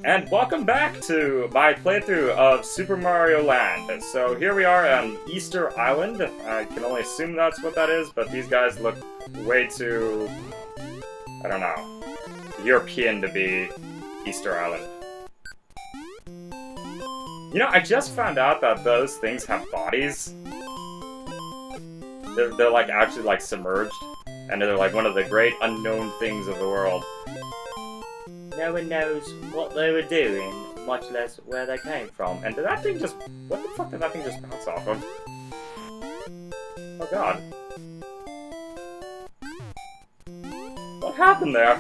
And welcome back to my playthrough of Super Mario Land. So here we are on Easter Island. I can only assume that's what that is, but these guys look way too, I don't know, European to be Easter Island. You know, I just found out that those things have bodies. They're like actually like submerged, and they're like one of the great unknown things of the world. No one knows what they were doing, much less where they came from. And did that thing just... what the fuck did that thing just bounce off of? Oh god. What happened there?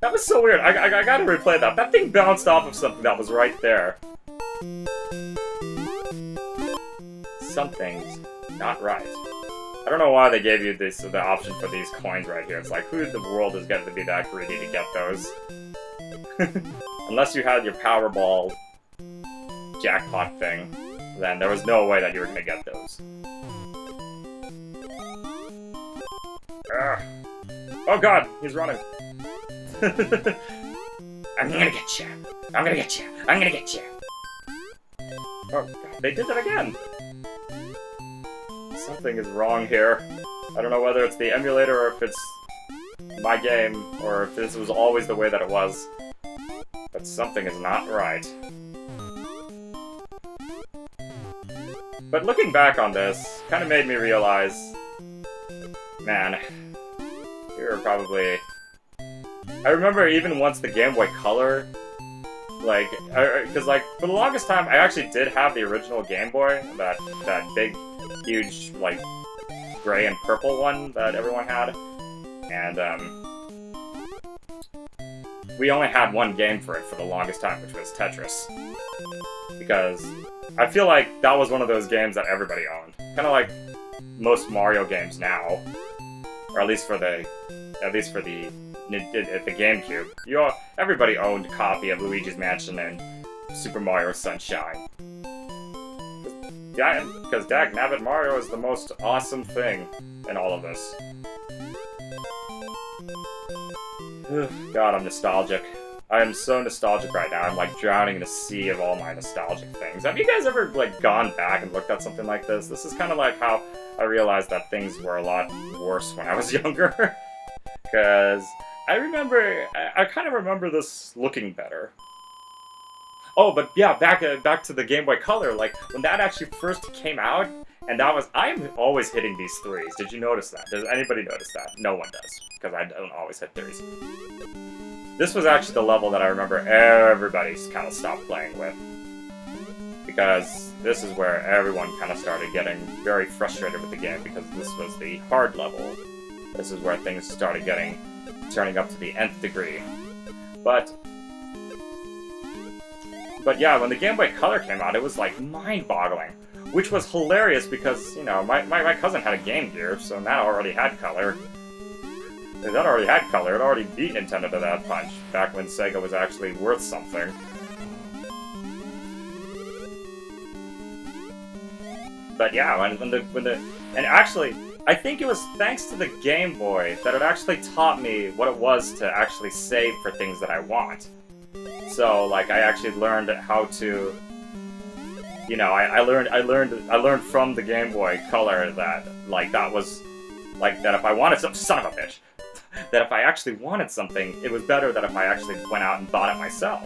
That was so weird. I gotta replay that. That thing bounced off of something that was right there. Something's not right. I don't know why they gave you the option for these coins right here. It's like, who in the world is going to be that greedy to get those? Unless you had your Powerball jackpot thing, then there was no way that you were going to get those. Ugh. Oh god, he's running. I'm gonna get you. I'm gonna get you. I'm gonna get you. Oh god, they did that again. Something is wrong here. I don't know whether it's the emulator or if it's my game, or if this was always the way that it was. But something is not right. But looking back on this, kind of made me realize, man, you're probably... I remember even once the Game Boy Color, like, because like, for the longest time, I actually did have the original Game Boy, that big, huge, like, gray and purple one that everyone had, and, we only had one game for it for the longest time, which was Tetris, because I feel like that was one of those games that everybody owned, kind of like most Mario games now, or at least for the GameCube. Everybody owned a copy of Luigi's Mansion and Super Mario Sunshine. Yeah, because dagnabbit, Mario is the most awesome thing in all of this. God, I'm nostalgic. I am so nostalgic right now. I'm like drowning in a sea of all my nostalgic things. Have you guys ever like gone back and looked at something like this? This is kind of like how I realized that things were a lot worse when I was younger. Because I remember, I kind of remember this looking better. Oh, but yeah, back to the Game Boy Color, like, when that actually first came out, and that was, I'm always hitting these threes. Did you notice that? Does anybody notice that? No one does, because I don't always hit threes. This was actually the level that I remember everybody's kind of stopped playing with. Because this is where everyone kind of started getting very frustrated with the game, because this was the hard level. This is where things started turning up to the nth degree. But yeah, when the Game Boy Color came out, it was like mind-boggling. Which was hilarious because, you know, my cousin had a Game Gear, so that already had color. That already had color, it already beat Nintendo to that punch, back when Sega was actually worth something. But yeah, and actually, I think it was thanks to the Game Boy that it actually taught me what it was to actually save for things that I want. So, like, I actually learned how to, you know, I learned from the Game Boy Color that, like, that was, like, that if I wanted some son of a bitch, that if I actually wanted something, it was better that if I actually went out and bought it myself.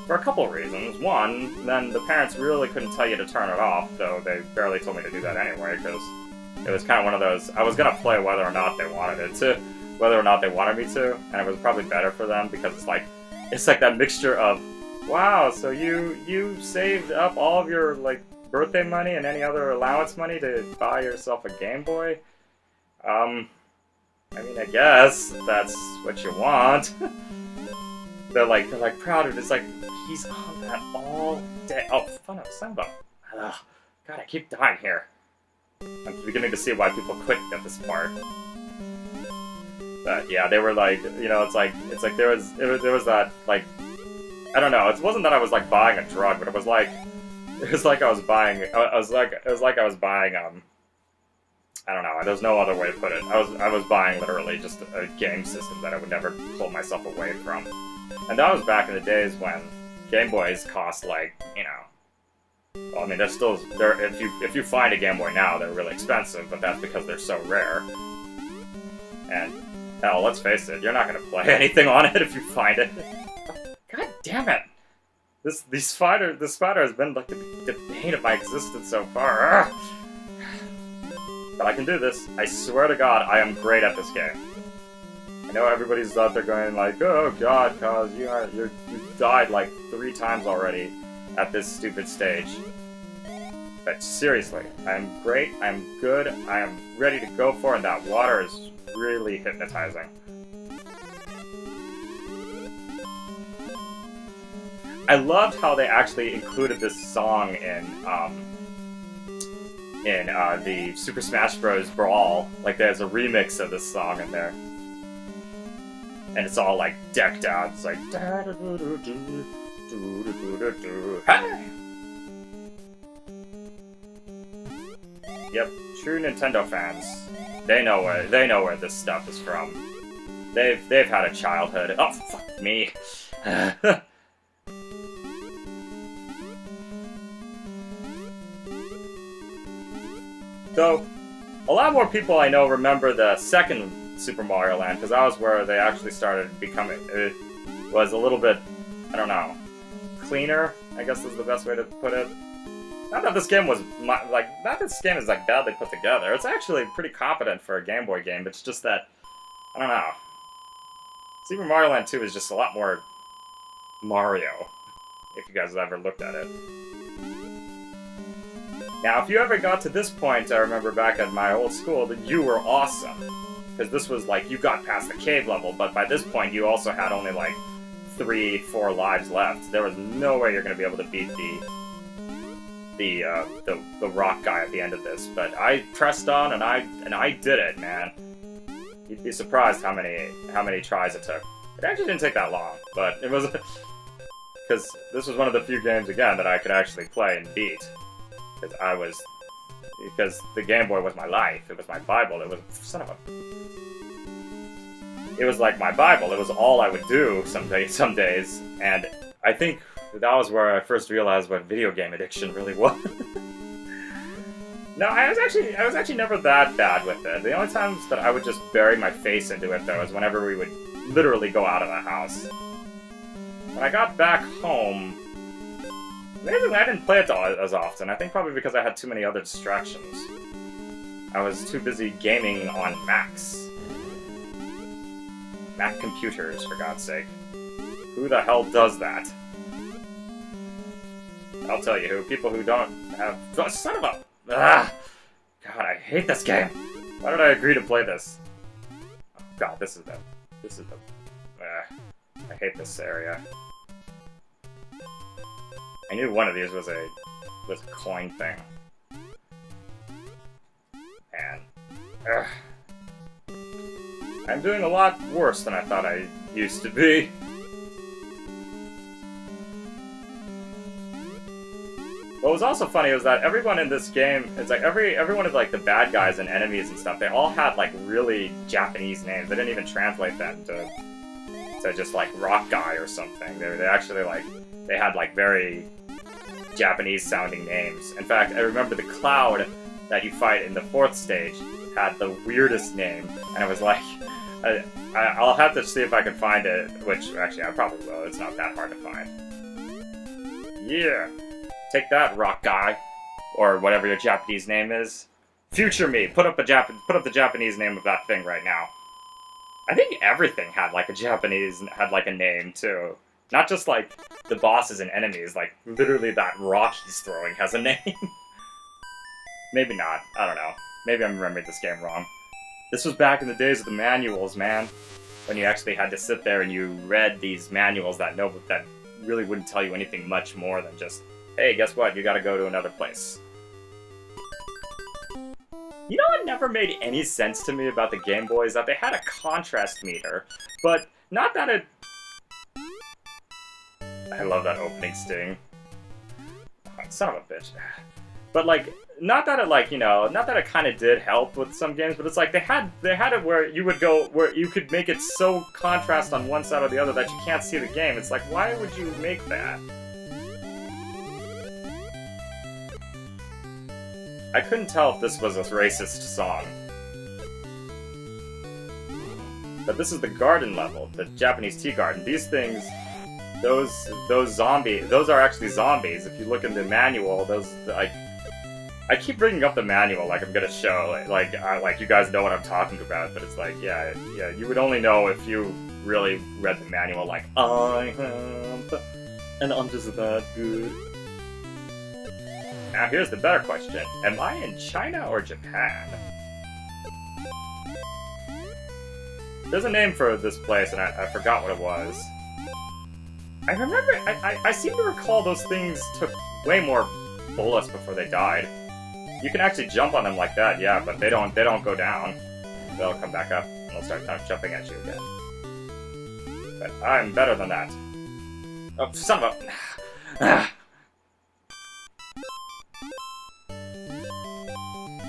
For a couple reasons. One, then the parents really couldn't tell you to turn it off, though they barely told me to do that anyway, because it was kind of one of those, I was gonna play whether or not they wanted it to, whether or not they wanted me to, and it was probably better for them, because it's like that mixture of, wow, so you saved up all of your, like, birthday money and any other allowance money to buy yourself a Game Boy? I mean, I guess that's what you want. they're like proud of it. It's like, he's on that all day. Oh, son of a... Ugh. God, I keep dying here. I'm beginning to see why people quit at this part. But yeah, they were like, you know, it's like there was that, like, I don't know, it wasn't that I was like buying a drug, but it was like I was buying I don't know. There's no other way to put it. I was buying literally just a game system that I would never pull myself away from. And that was back in the days when Game Boys cost like, you know. Well, I mean, if you find a Game Boy now, they're really expensive, but that's because they're so rare. And hell, let's face it, you're not gonna play anything on it if you find it. God damn it! This spider has been like the bane of my existence so far. Ugh. But I can do this. I swear to God, I am great at this game. I know everybody's out there going like, "Oh God, cause you died like 3 times already at this stupid stage." But seriously, I'm great. I'm good. I am ready to go for it. That water is really hypnotizing. I loved how they actually included this song in the Super Smash Bros. Brawl. Like, there's a remix of this song in there. And it's all, like, decked out. It's like... Hey! Yep, true Nintendo fans. They know where this stuff is from. They've had a childhood. Oh, fuck me. So, a lot more people I know remember the second Super Mario Land, because that was where they actually started becoming... It was a little bit, I don't know, cleaner, I guess is the best way to put it. Not that this game was, not that this game is, like, badly put together. It's actually pretty competent for a Game Boy game, it's just that, I don't know. Super Mario Land 2 is just a lot more Mario, if you guys have ever looked at it. Now, if you ever got to this point, I remember back at my old school, that you were awesome. Because this was like, you got past the cave level, but by this point you also had only like 3-4 lives left. There was no way you're going to be able to beat the rock guy at the end of this. But I pressed on and I did it, man. You'd be surprised how many tries it took. It actually didn't take that long, but it was... Because this was one of the few games, again, that I could actually play and beat. Because the Game Boy was my life. It was my Bible. It was... Son of a... It was like my Bible. It was all I would do some days. And I think that was where I first realized what video game addiction really was. No, I was actually never that bad with it. The only times that I would just bury my face into it, though, is whenever we would literally go out of the house. When I got back home... Amazingly, I didn't play it as often. I think probably because I had too many other distractions. I was too busy gaming on Macs. Mac computers, for God's sake. Who the hell does that? I'll tell you who. People who don't have... Oh, son of a... Ah! God, I hate this game. Why did I agree to play this? Oh, God, this is the... I hate this area. I knew one of these was a coin thing. And... I'm doing a lot worse than I thought I used to be. What was also funny was that everyone in this game, it's like every one of like the bad guys and enemies and stuff, they all had like really Japanese names. They didn't even translate them to just like Rock Guy or something. They actually like, they had like very Japanese sounding names. In fact, I remember the cloud that you fight in the 4th stage had the weirdest name, and I was like, I'll have to see if I can find it, which actually I probably will. It's not that hard to find. Yeah. Take that, Rock Guy, or whatever your Japanese name is. Future me, put up the Japanese name of that thing right now. I think everything had like a name too. Not just like the bosses and enemies, like literally that rock he's throwing has a name. Maybe not, I don't know. Maybe I'm remembering this game wrong. This was back in the days of the manuals, man. When you actually had to sit there and you read these manuals that really wouldn't tell you anything much more than just, hey, guess what? You gotta go to another place. You know what never made any sense to me about the Game Boy is that they had a contrast meter, but not that it... I love that opening sting. Oh, son of a bitch. But like, not that it like, you know, not that it kind of did help with some games, but it's like they had it where you would go where you could make it so contrast on one side or the other that you can't see the game. It's like, why would you make that? I couldn't tell if this was a racist song. But this is the garden level, the Japanese tea garden. These things, those are actually zombies. If you look in the manual, I keep bringing up the manual like I'm gonna show, like you guys know what I'm talking about, but it's like, yeah, you would only know if you really read the manual, like, I am, and I'm just that good. Now here's the better question. Am I in China or Japan? There's a name for this place, and I forgot what it was. I remember, I seem to recall those things took way more bullets before they died. You can actually jump on them like that, yeah, but they don't go down. They'll come back up, and they'll start jumping at you again. But I'm better than that. Oh, son of a...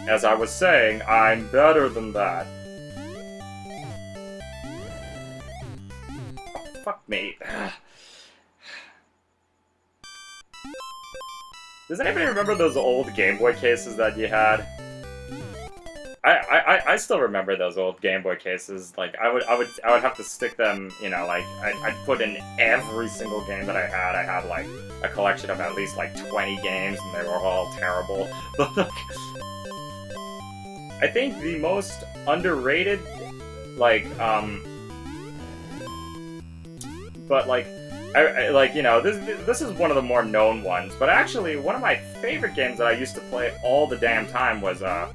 As I was saying, I'm better than that. Oh, fuck me. Does anybody remember those old Game Boy cases that you had? I still remember those old Game Boy cases. Like I would have to stick them, you know, like I'd put in every single game that I had. I had like a collection of at least like 20 games, and they were all terrible. But like, I think the most underrated, like, but like, I like, you know, this is one of the more known ones. But actually, one of my favorite games that I used to play all the damn time was a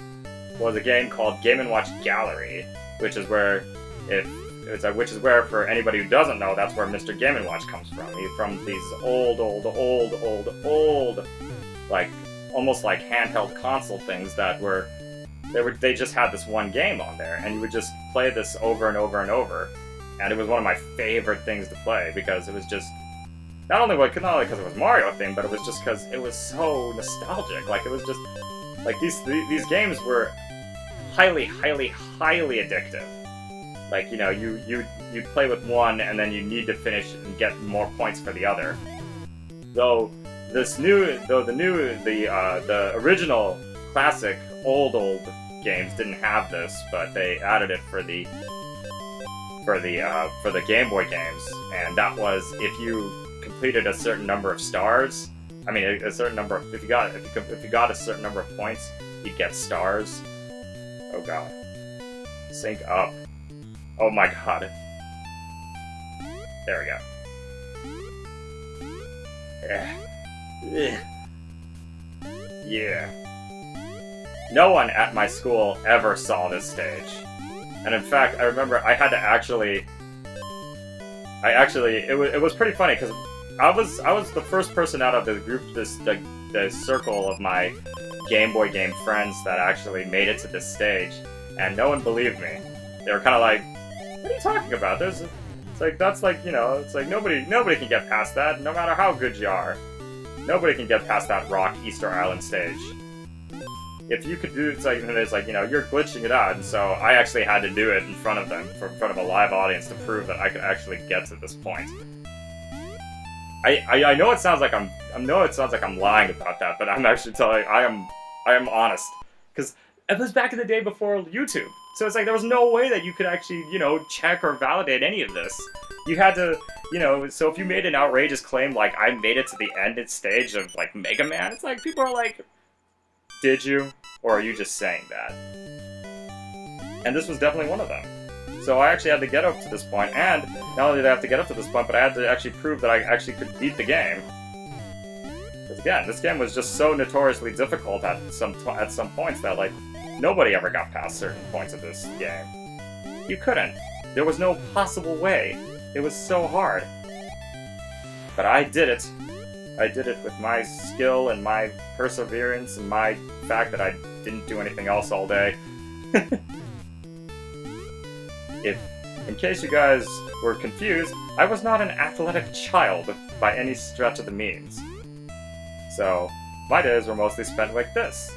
game called Game & Watch Gallery, which is where for anybody who doesn't know, that's where Mr. Game & Watch comes from. He's from these old, like almost like handheld console things that they just had this one game on there, and you would just play this over and over and over. And it was one of my favorite things to play because it was just not only because it was Mario themed, but it was just because it was so nostalgic. Like it was just like these games were highly addictive. Like, you know, you play with one and then you need to finish and get more points for the other. The original classic old games didn't have this, but they added it for the Game Boy games, and that was if you completed a certain number of stars. I mean, a certain number of if you got a certain number of points, you'd get stars. Oh god, sync up. Oh my god. There we go. Yeah. No one at my school ever saw this stage. And in fact, I remember I had to it was pretty funny because I was the first person out of the group, the circle of my Game Boy game friends that actually made it to this stage, and no one believed me. They were kind of like, "What are you talking about? It's like that's like, you know, it's like nobody can get past that, no matter how good you are. Nobody can get past that Rock Easter Island stage." If you could do it, it's like, you know, you're glitching it out, and so I actually had to do it in front of them, in front of a live audience, to prove that I could actually get to this point. I know it sounds like I'm lying about that, but I'm actually telling I am honest, because it was back in the day before YouTube, so it's like there was no way that you could actually, you know, check or validate any of this. You had to, you know, so if you made an outrageous claim like I made it to the end stage of like Mega Man, it's like people are like, did you? Or are you just saying that? And this was definitely one of them. So I actually had to get up to this point, and not only did I have to get up to this point, but I had to actually prove that I actually could beat the game. Because again, this game was just so notoriously difficult at some points that, like, nobody ever got past certain points of this game. You couldn't. There was no possible way. It was so hard. But I did it. I did it with my skill and my perseverance and my fact that I didn't do anything else all day. In case you guys were confused, I was not an athletic child by any stretch of the means. So, my days were mostly spent like this,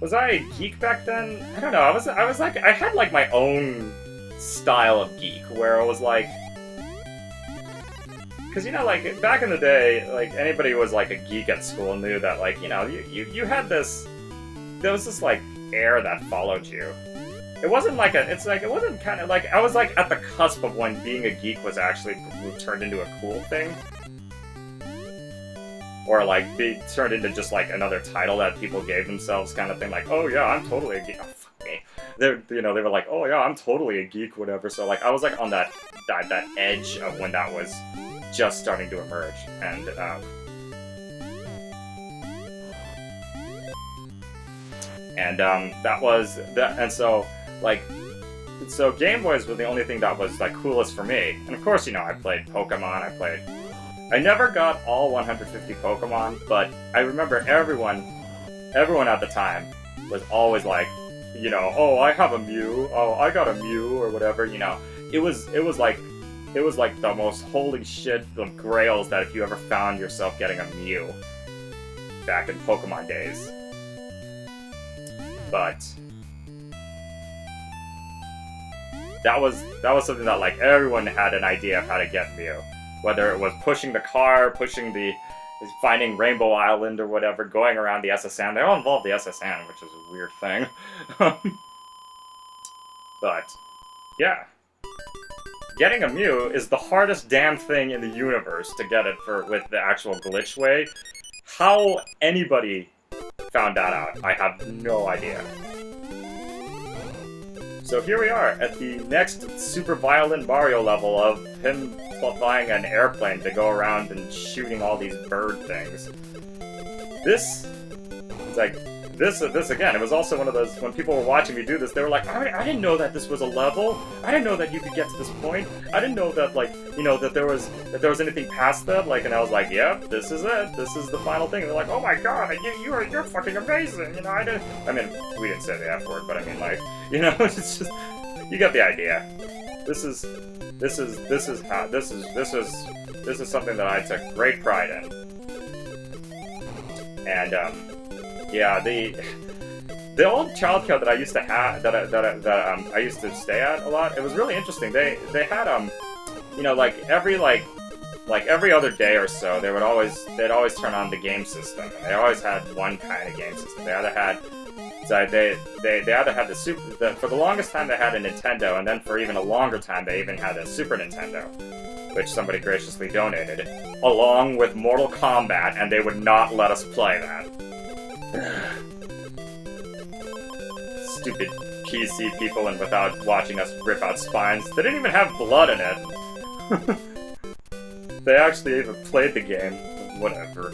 Was I a geek back then? I don't know. I was like, I had like my own style of geek where it was like, because you know, like back in the day, like anybody who was like a geek at school knew that, like, you know, you had this, there was this like air that followed you. It wasn't like it's like, it wasn't kind of like, I was like at the cusp of when being a geek was actually turned into a cool thing. Or like be turned into just like another title that people gave themselves, kind of thing. Like, oh yeah, I'm totally a geek. Oh, fuck me. They were like, oh yeah, I'm totally a geek, whatever. So like, I was like on that edge of when that was just starting to emerge, and that was that, and so like. So Game Boys were the only thing that was like coolest for me, and of course, you know, I played Pokemon. I never got all 150 Pokemon, but I remember everyone at the time was always like, you know, oh, I have a Mew, oh, I got a Mew, or whatever, you know. It was like the most holy shit of grails that if you ever found yourself getting a Mew back in Pokemon days. But that was something that like everyone had an idea of how to get Mew. Whether it was pushing the car, finding Rainbow Island or whatever, going around the SSN. They all involved the SSN, which is a weird thing. But, yeah. Getting a Mew is the hardest damn thing in the universe to get it with the actual glitch way. How anybody found that out, I have no idea. So here we are at the next super violent Mario level of him flying an airplane to go around and shooting all these bird things. This again, it was also one of those, when people were watching me do this, they were like, I didn't know that this was a level. I didn't know that you could get to this point. I didn't know that, like, you know, that there was anything past that. Like, and I was like, yep, this is it. This is the final thing. And they're like, oh my god, you're fucking amazing. You know, I mean, we didn't say the F word, but I mean, like, you know, it's just, you get the idea. This is something that I took great pride in. And, yeah, the old childcare that I used to have, I used to stay at a lot, it was really interesting. They had, you know, like every other day or so, they'd always turn on the game system. And they always had one kind of game system. They either had for the longest time they had a Nintendo, and then for even a longer time they even had a Super Nintendo, which somebody graciously donated, along with Mortal Kombat, and they would not let us play that. Stupid PC people, and without watching us rip out spines. They didn't even have blood in it. They actually even played the game. Whatever.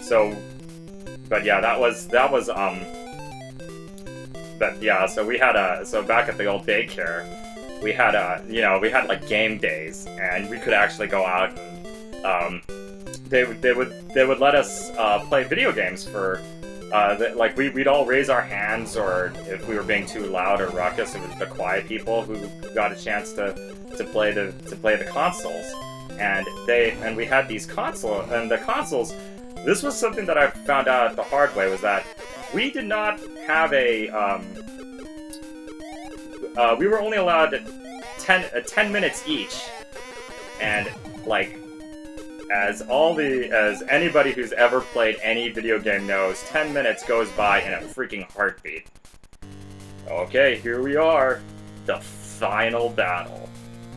So, but yeah, but yeah, so we had so back at the old daycare, we had like game days, and we could actually go out and, they would let us play video games for like we'd all raise our hands, or if we were being too loud or ruckus, it was the quiet people who got a chance to play the consoles, and we had these consoles. This was something that I found out the hard way, was that we did not have a we were only allowed 10 minutes each, and like, as anybody who's ever played any video game knows, 10 minutes goes by in a freaking heartbeat. Okay, here we are. The final battle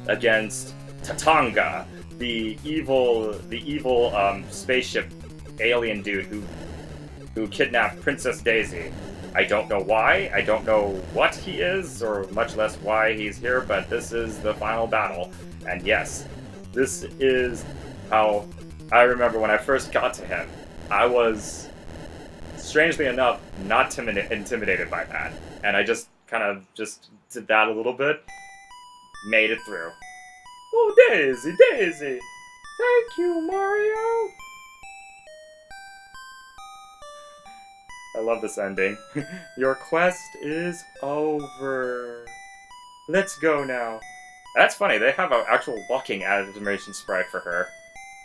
against Tatanga, the evil spaceship alien dude who kidnapped Princess Daisy. I don't know why, I don't know what he is, or much less why he's here, but this is the final battle. And yes, this is how I remember when I first got to him. I was, strangely enough, not intimidated by that. And I just kind of just did that a little bit. Made it through. Oh, Daisy, Daisy! Thank you, Mario! I love this ending. Your quest is over. Let's go now. That's funny, they have an actual walking animation sprite for her.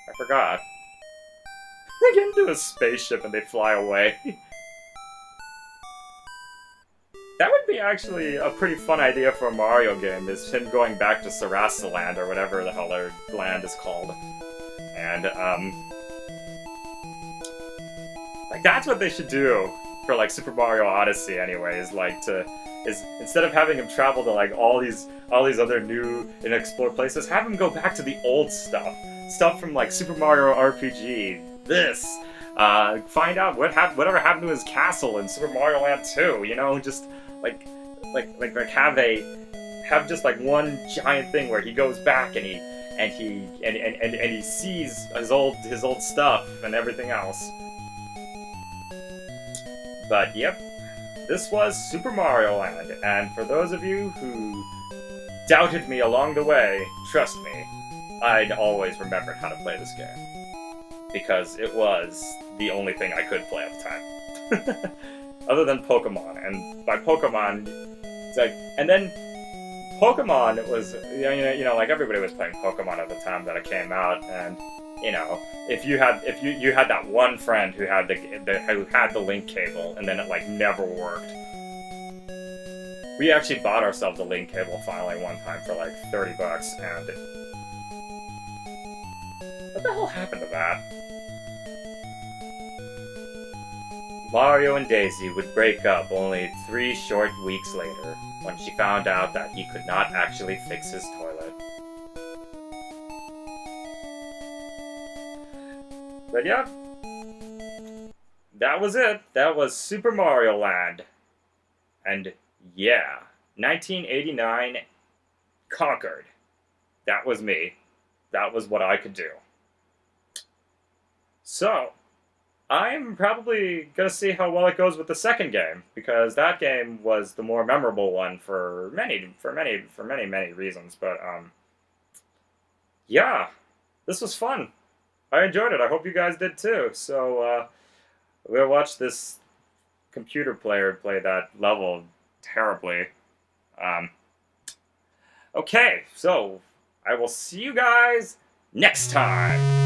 I forgot. They get into a spaceship and they fly away. That would be actually a pretty fun idea for a Mario game, is him going back to Sarasa Land, or whatever the hell their land is called. And, like, that's what they should do for, like, Super Mario Odyssey, anyways, like, is instead of having him travel to, like, all these other new and explored places, have him go back to the old stuff from, like, Super Mario RPG, find out whatever happened to his castle in Super Mario Land 2, you know, just, like, have just, like, one giant thing where he goes back and he sees his old stuff and everything else. But, yep, this was Super Mario Land, and for those of you who doubted me along the way, trust me, I'd always remembered how to play this game. Because it was the only thing I could play at the time. Other than Pokemon, and by Pokemon, it's like, and then Pokemon was, you know, like everybody was playing Pokemon at the time that it came out, and you know, if you had that one friend who had the link cable, and then it like never worked. We actually bought ourselves a link cable finally one time for like $30, and what the hell happened to that? Mario and Daisy would break up only 3 short weeks later, when she found out that he could not actually fix his toilet. But yeah, that was it. That was Super Mario Land. And yeah, 1989 conquered. That was me. That was what I could do. So, I'm probably gonna see how well it goes with the second game, because that game was the more memorable one for many reasons. But yeah, this was fun. I enjoyed it. I hope you guys did too. So we'll watch this computer player play that level terribly. Okay, so I will see you guys next time.